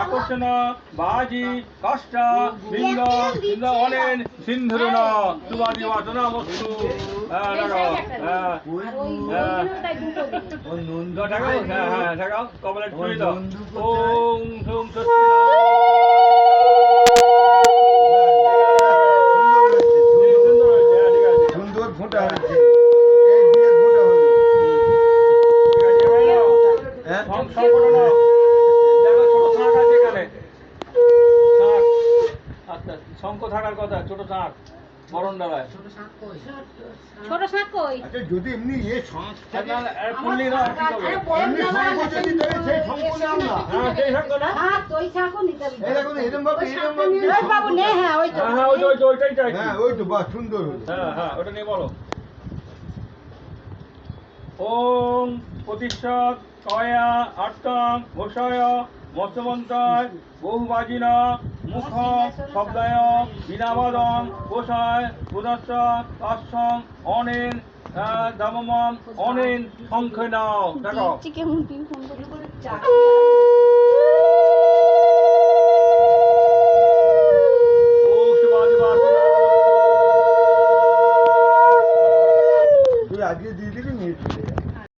আকর্ষণ বাজি কষ্ট বিন্দ সিন্ধ অনেন সিন্ধুরণ সুবাদি বাচনা বস্তু ঠাকাও কমলে ছুঁয়ে দাও ওম সোম সুন্দর ফোঁটা হয়েছে শঙ্খ থাকার কথা ছোট শাঁখ মরণ ডালায় ছোট শাঁখ কই আচ্ছা যদি এমনি এ শঙ্খ থাকে পুল্লি না কি হবে এমনি শঙ্খ যদি ধরে সেই শঙ্খ নাও না হ্যাঁ সেই শঙ্খ না শাঁখ ওই শাঁখও নিতে হবে এই দেখুন এরকম ভাবে ওই বাবু নে হ্যাঁ ওই তো হ্যাঁ ওইটাই চাই হ্যাঁ ওই তো বাহ সুন্দর হলো হ্যাঁ ওটা নিয়ে বলো ওম প্রতিষ্ঠাত কয়া আত্মং ঘোষায় মৎস্যমন্ত্রায় বহুবাজিন মুখ শব্দায় বিনাবাদং ঘোষায় পুনশ্চ কাশ্যং অনেন দামমম অনেন শঙ্খ নাও দেখো কেমন